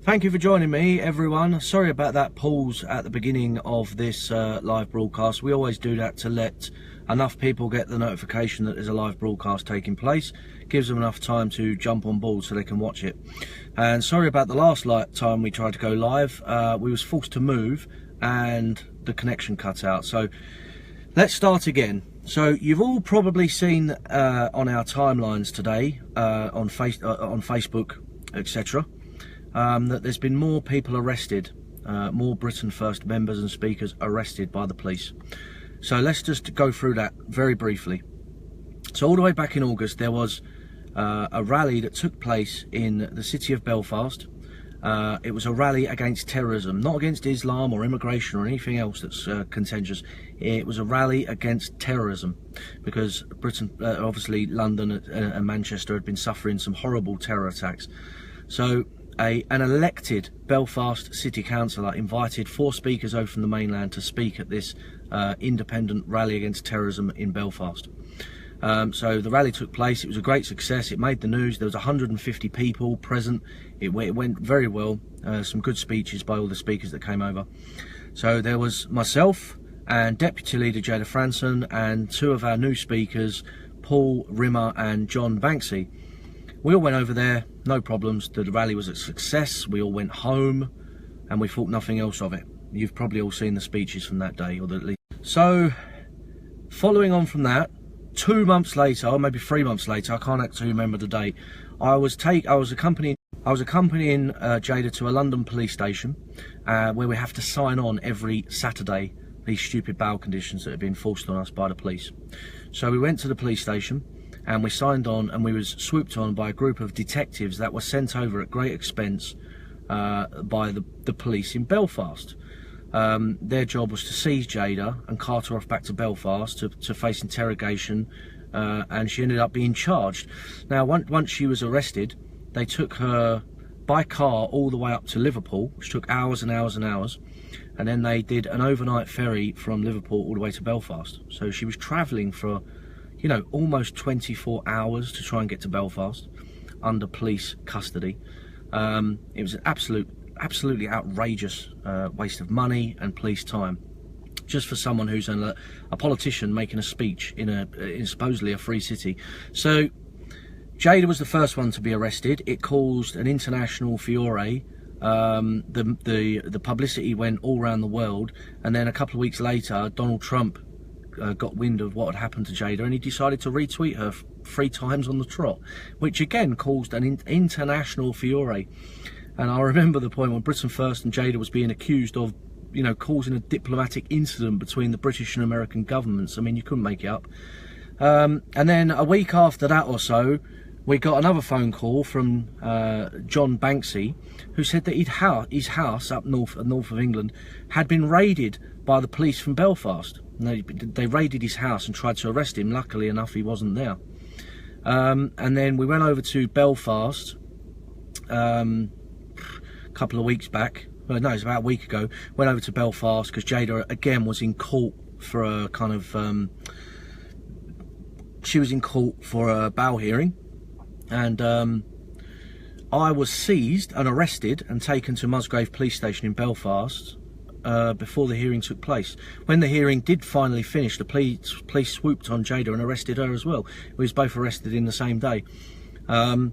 Thank you for joining me, everyone. Sorry about that pause at the beginning of this live broadcast. We always do that to let enough people get the notification that there's a live broadcast taking place. Gives them enough time to jump on board so they can watch it. And sorry about the last time we tried to go live. We was forced to move and the connection cut out. So let's start again. So you've all probably seen on our timelines today, on Facebook, etc., that there's been more people arrested, more Britain First members and speakers arrested by the police. So let's just go through that very briefly. So all the way back in August, there was a rally that took place in the city of Belfast. It was a rally against terrorism, not against Islam or immigration or anything else that's contentious. It was a rally against terrorism because Britain, obviously London and Manchester had been suffering some horrible terror attacks. So an elected Belfast city councillor invited 4 speakers over from the mainland to speak at this independent rally against terrorism in Belfast. So the rally took place. It was a great success. It made the news. There was 150 people present. It went very well. Some good speeches by all the speakers that came over. So there was myself and Deputy Leader Jada Franson and 2 of our new speakers, Paul Rimmer and John Banksy. We all went over there, no problems. The rally was a success. We all went home and we thought nothing else of it. You've probably all seen the speeches from that day, or at least. So following on from that, 2 months later, or maybe 3 months later, I can't actually remember the date, I was accompanying Jada to a London police station where we have to sign on every Saturday these stupid bail conditions that have been forced on us by the police. So we went to the police station and we signed on, and we was swooped on by a group of detectives that were sent over at great expense by the police in Belfast. Their job was to seize Jada and cart her off back to Belfast to face interrogation, and she ended up being charged. Now, once she was arrested, they took her by car all the way up to Liverpool, which took hours and hours and hours, and then they did an overnight ferry from Liverpool all the way to Belfast. So she was travelling for, you know, almost 24 hours to try and get to Belfast under police custody. It was an absolutely outrageous waste of money and police time, just for someone who's a politician making a speech in supposedly a free city. So Jada was the first one to be arrested. It caused an international furore. The publicity went all around the world, and then a couple of weeks later, Donald Trump got wind of what had happened to Jada, and he decided to retweet her 3 times on the trot, which again caused an international furore. And I remember the point when Britain First and Jada was being accused of, you know, causing a diplomatic incident between the British and American governments. I mean, you couldn't make it up. And then a week after that or so, we got another phone call from John Banksy, who said that his house up north of England had been raided by the police from Belfast. They raided his house and tried to arrest him. Luckily enough, he wasn't there. And then we went over to Belfast a couple of weeks back. Well, no, it was about a week ago. Went over to Belfast because Jada again was in court for a kind of she was in court for a bail hearing, and I was seized and arrested and taken to Musgrave police station in Belfast before the hearing took place. When the hearing did finally finish, the police swooped on Jada and arrested her as well. We was both arrested in the same day. Now,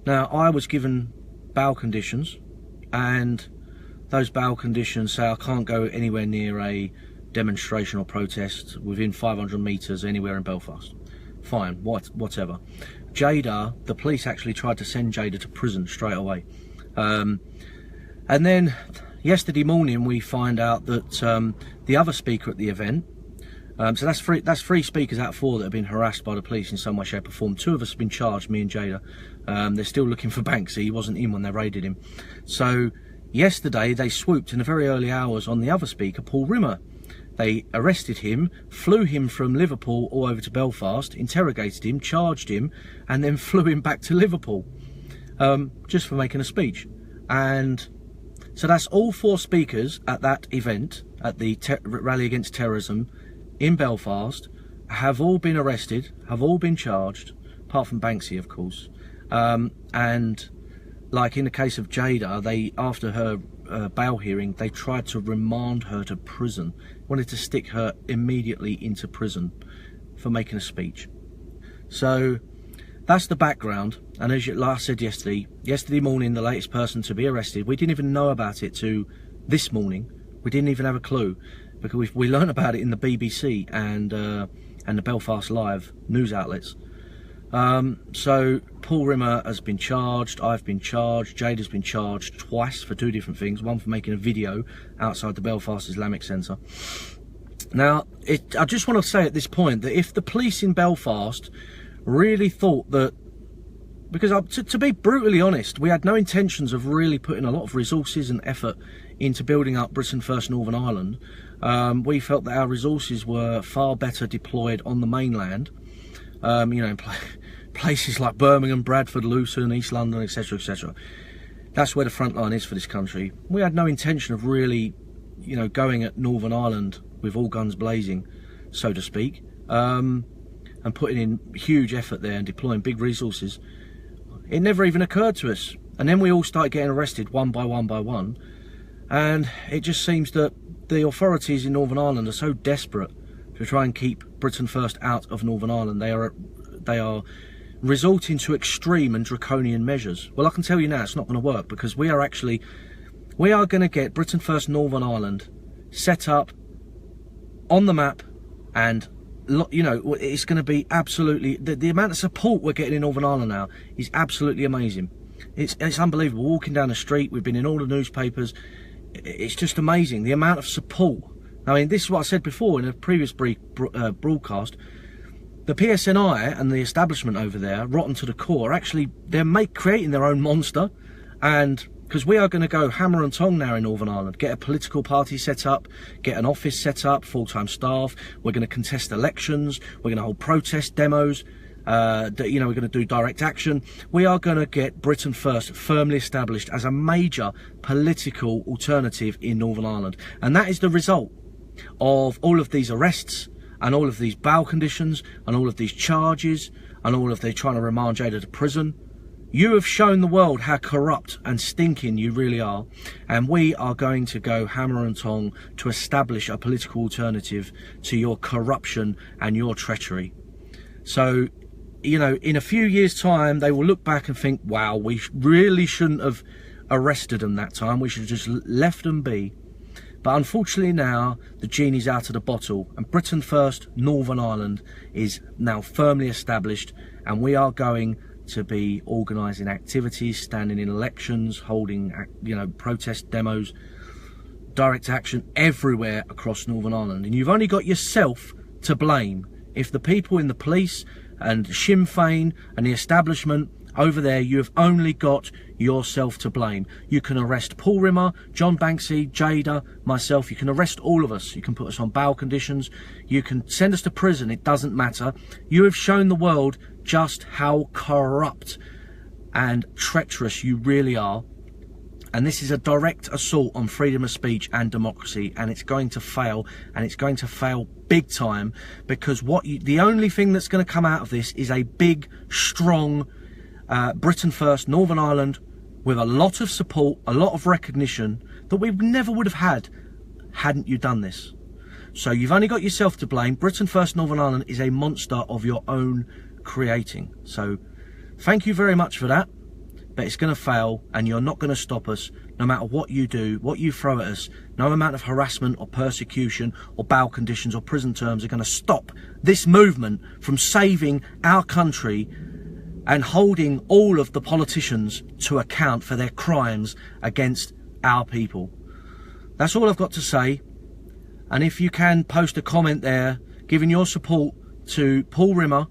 I was given bail conditions, and those bail conditions say I can't go anywhere near a demonstration or protest within 500 metres anywhere in Belfast. Fine, whatever. Jada, the police actually tried to send Jada to prison straight away. And then yesterday morning we find out that the other speaker at the event, so that's 3 speakers out of 4 that have been harassed by the police in some way, shape or form. 2 of us have been charged, me and Jada. They're still looking for Banksy. He wasn't in when they raided him. So yesterday they swooped in the very early hours on the other speaker, Paul Rimmer. They arrested him, flew him from Liverpool all over to Belfast, interrogated him, charged him, and then flew him back to Liverpool just for making a speech. And so that's all 4 speakers at that event, at the rally against terrorism in Belfast, have all been arrested, have all been charged, apart from Banksy, of course. And like in the case of Jada, they, after her bail hearing, they tried to remand her to prison, wanted to stick her immediately into prison for making a speech. So that's the background. And as like I said yesterday morning, the latest person to be arrested, we didn't even know about it to this morning. We didn't even have a clue, because we learned about it in the BBC and the Belfast Live news outlets. So Paul Rimmer has been charged, I've been charged, Jada's been charged twice for 2 different things. One for making a video outside the Belfast Islamic Centre. Now, I just want to say at this point that if the police in Belfast really thought that, because to be brutally honest, we had no intentions of really putting a lot of resources and effort into building up Britain First Northern Ireland. We felt that our resources were far better deployed on the mainland, you know, in places like Birmingham, Bradford, Luton, East London, etc, etc. That's where the front line is for this country. We had no intention of really, you know, going at Northern Ireland with all guns blazing, so to speak, and putting in huge effort there and deploying big resources. It never even occurred to us. And then we all started getting arrested one by one, and it just seems that the authorities in Northern Ireland are so desperate to try and keep Britain First out of Northern Ireland. They are resorting to extreme and draconian measures. Well, I can tell you now, it's not going to work, because we are going to get Britain First Northern Ireland set up on the map, and you know, it's going to be absolutely, the amount of support we're getting in Northern Ireland now is absolutely amazing. It's unbelievable. Walking down the street, we've been in all the newspapers. It's just amazing, the amount of support. I mean, this is what I said before in a previous broadcast. The PSNI and the establishment over there, rotten to the core, actually, they're creating their own monster. And because we are going to go hammer and tong now in Northern Ireland, get a political party set up, get an office set up, full-time staff. We're going to contest elections. We're going to hold protest demos. You know, we're going to do direct action. We are going to get Britain First firmly established as a major political alternative in Northern Ireland. And that is the result of all of these arrests and all of these bail conditions and all of these charges and all of the trying to remand Jada to prison. You have shown the world how corrupt and stinking you really are, and we are going to go hammer and tong to establish a political alternative to your corruption and your treachery. So, you know, in a few years' time, they will look back and think, wow, we really shouldn't have arrested them that time. We should have just left them be. But unfortunately now, the genie's out of the bottle, and Britain First Northern Ireland is now firmly established, and we are going to be organising activities, standing in elections, holding, you know, protest demos, direct action everywhere across Northern Ireland. And you've only got yourself to blame if the people in the police and Sinn Féin and the establishment over there, you have only got yourself to blame. You can arrest Paul Rimmer, John Banksy, Jada, myself. You can arrest all of us. You can put us on bail conditions. You can send us to prison. It doesn't matter. You have shown the world just how corrupt and treacherous you really are. And this is a direct assault on freedom of speech and democracy, and it's going to fail, and it's going to fail big time, because the only thing that's going to come out of this is a big, strong Britain First Northern Ireland with a lot of support, a lot of recognition that we never would have had hadn't you done this. So you've only got yourself to blame. Britain First Northern Ireland is a monster of your own creating. So thank you very much for that, but it's going to fail, and you're not going to stop us no matter what you do, what you throw at us. No amount of harassment or persecution or bail conditions or prison terms are going to stop this movement from saving our country and holding all of the politicians to account for their crimes against our people. That's all I've got to say. And if you can post a comment there giving your support to Paul Rimmer,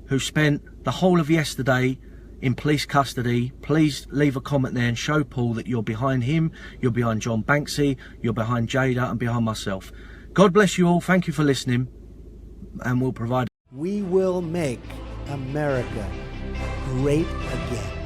who spent the whole of yesterday in police custody, please leave a comment there and show Paul that you're behind him, you're behind John Banksy, you're behind Jada and behind myself. God bless you all. Thank you for listening, and we'll provide. We will make America great again.